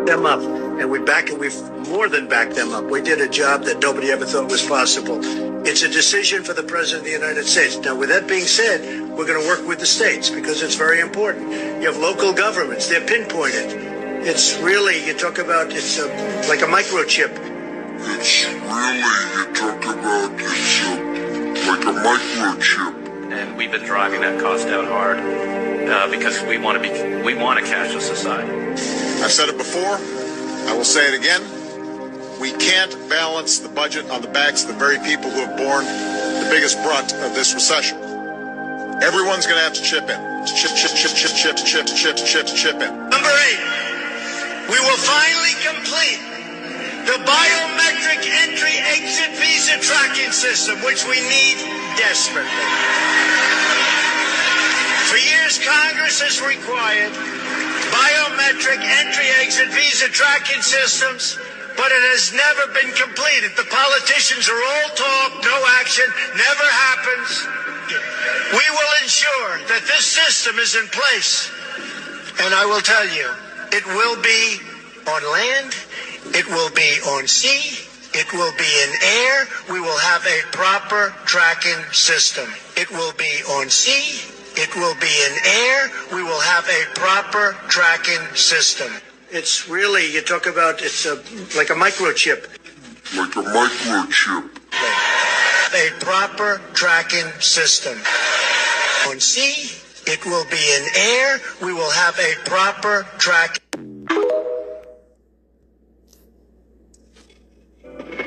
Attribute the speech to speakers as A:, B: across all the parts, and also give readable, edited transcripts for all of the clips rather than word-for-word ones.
A: them up, and we've more than backed them up. We did a job that nobody ever thought was possible. It's a decision for the President of the United States. Now, with that being said, we're going to work with the states because it's very important. You have local governments. They're pinpointed. It's really, you talk about, it's like a microchip.
B: It's really, you talk about, it's like a microchip.
C: And we've been driving that cost down hard because we want a cashless society.
D: I've said it before. I will say it again. We can't balance the budget on the backs of the very people who have borne the biggest brunt of this recession. Everyone's going to have to chip in. Chip in.
A: Number 8, we will finally complete the biometric entry-exit visa tracking system, which we need desperately. For years, Congress has required biometric entry-exit visa tracking systems, but it has never been completed. The politicians are all talk, no action, never happens. We will ensure that this system is in place. And I will tell you, it will be on land, it will be on sea, it will be in air. We will have a proper tracking system. It will be on sea, it will be in air. We will have a proper tracking system. It's really, you talk about, it's like a microchip.
B: Like a microchip.
A: A proper tracking system. On sea, it will be in air. We will have a proper track.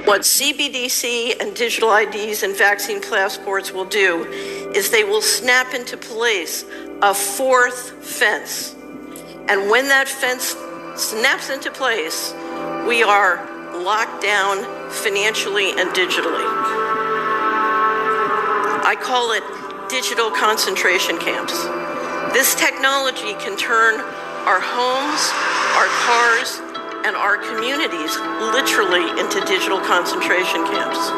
E: What CBDC and digital IDs and vaccine passports will do is they will snap into place a fourth fence. And when that fence snaps into place, we are locked down financially and digitally. I call it digital concentration camps. This technology can turn our homes, our cars, and our communities literally into digital concentration camps.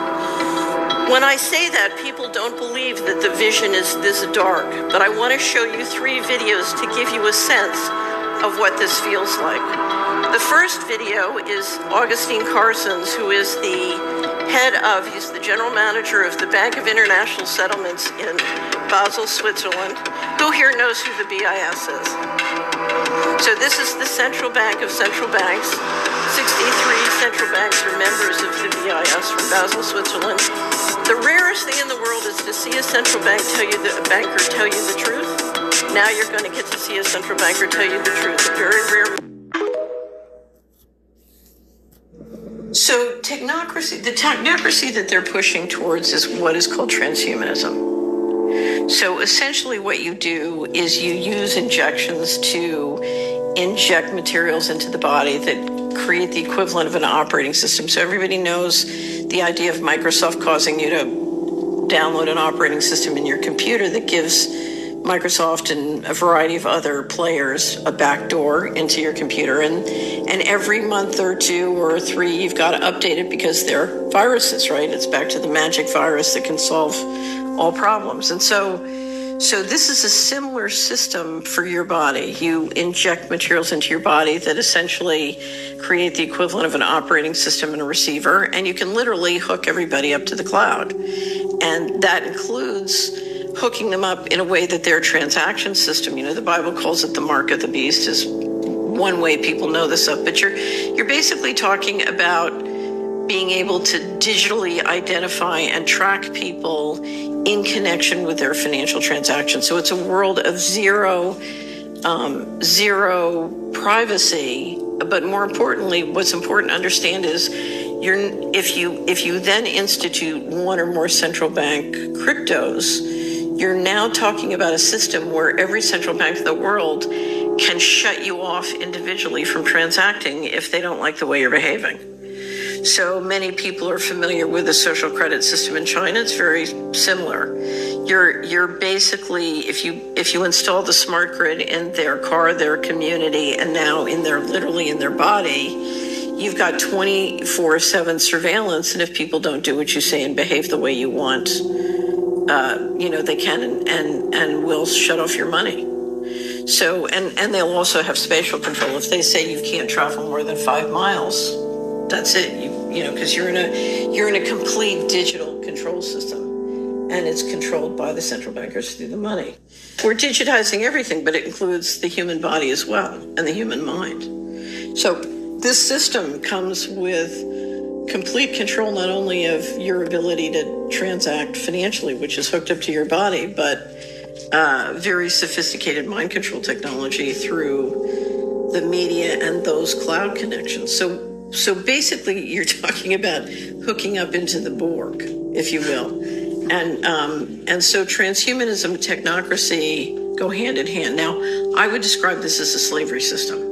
E: When I say that, people don't believe that the vision is this dark, but I want to show you 3 videos to give you a sense of what this feels like. The first video is Augustine Carsons, who is he's the general manager of the Bank of International Settlements in Basel, Switzerland. Who here knows who the BIS is? So this is the central bank of central banks. 63 central banks are members of the BIS from Basel, Switzerland. The rarest thing in the world is to see a central bank banker tell you the truth. Now you're going to get to see a central banker tell you the truth. A very rare. So the technocracy that they're pushing towards is what is called transhumanism. So essentially what you do is you use injections to inject materials into the body that create the equivalent of an operating system. So everybody knows the idea of Microsoft causing you to download an operating system in your computer that gives Microsoft and a variety of other players a backdoor into your computer. And every month or 2 or 3, you've got to update it because they're viruses, right? It's back to the magic virus that can solve all problems. And so this is a similar system for your body. You inject materials into your body that essentially create the equivalent of an operating system and a receiver, and you can literally hook everybody up to the cloud. And that includes hooking them up in a way that their transaction system, the Bible calls it the mark of the beast, is one way people know this up. But you're basically talking about being able to digitally identify and track people in connection with their financial transactions. So it's a world of zero privacy. But more importantly, what's important to understand is if you then institute one or more central bank cryptos, you're now talking about a system where every central bank of the world can shut you off individually from transacting if they don't like the way you're behaving. So many people are familiar with the social credit system in China. It's very similar. You're basically, if you install the smart grid in their car, their community, and now literally in their body, you've got 24/7 surveillance. And if people don't do what you say and behave the way you want, they can and will shut off your money. So, and they'll also have spatial control. If they say you can't travel more than 5 miles, that's it. You know, because you're in a complete digital control system, and it's controlled by the central bankers through the money. We're digitizing everything, but it includes the human body as well and the human mind. So this system comes with complete control not only of your ability to transact financially, which is hooked up to your body, but very sophisticated mind control technology through the media and those cloud connections. So basically, you're talking about hooking up into the Borg, if you will, and so transhumanism, technocracy go hand in hand. Now, I would describe this as a slavery system.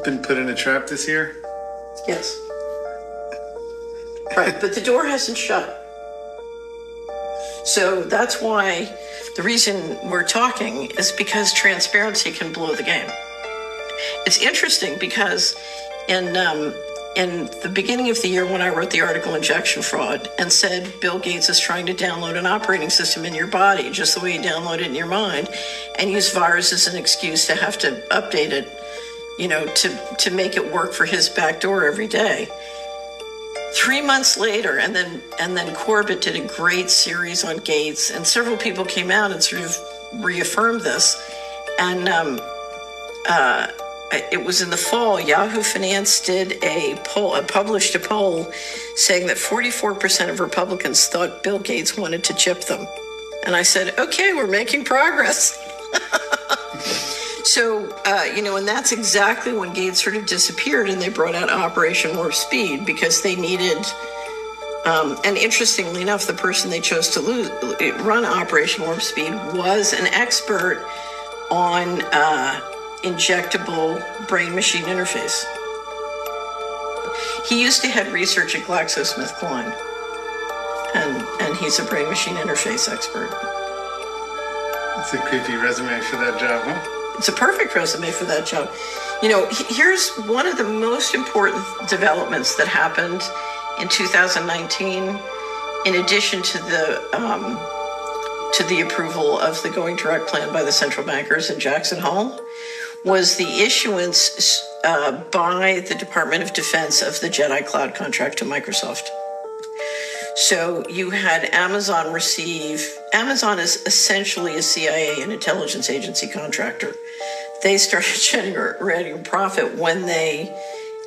F: Been put in a trap this year?
E: Yes. Right, but the door hasn't shut. So that's why the reason we're talking is because transparency can blow the game. It's interesting because in the beginning of the year when I wrote the article Injection Fraud and said Bill Gates is trying to download an operating system in your body just the way you download it in your mind and use virus as an excuse to have to update it, you know, to make it work for his back door every day. 3 months later, and then Corbett did a great series on Gates, and several people came out and sort of reaffirmed this. And it was in the fall. Yahoo Finance did published a poll saying that 44% of Republicans thought Bill Gates wanted to chip them. And I said, okay, we're making progress. So, you know, and that's exactly when Gates sort of disappeared and they brought out Operation Warp Speed because they needed, and interestingly enough, the person they chose to run Operation Warp Speed was an expert on injectable brain-machine interface. He used to head research at GlaxoSmithKline, and he's a brain-machine interface expert.
F: It's a creepy resume for that job, huh?
E: It's a perfect resume for that job. You know, here's one of the most important developments that happened in 2019, in addition to the approval of the Going Direct plan by the central bankers in Jackson Hole, was the issuance by the Department of Defense of the Jedi Cloud contract to Microsoft. So you had Amazon Amazon is essentially a CIA and intelligence agency contractor. They started generating profit when they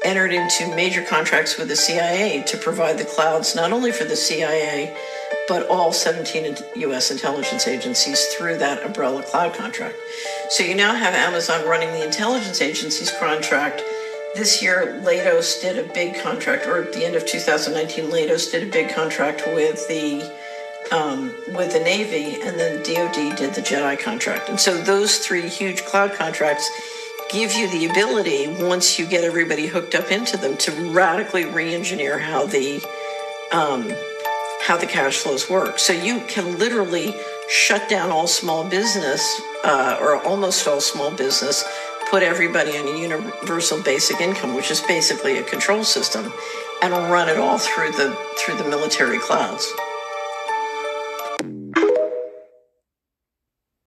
E: entered into major contracts with the CIA to provide the clouds, not only for the CIA, but all 17 U.S. intelligence agencies through that umbrella cloud contract. So you now have Amazon running the intelligence agencies contract. This year, Leidos did a big contract, or at the end of 2019, Leidos did a big contract with the Navy, and then DoD did the Jedi contract. And so those three huge cloud contracts give you the ability, once you get everybody hooked up into them, to radically re-engineer how the cash flows work. So you can literally shut down all small business, or almost all small business, put everybody on a universal basic income, which is basically a control system, and run it all through the military clouds.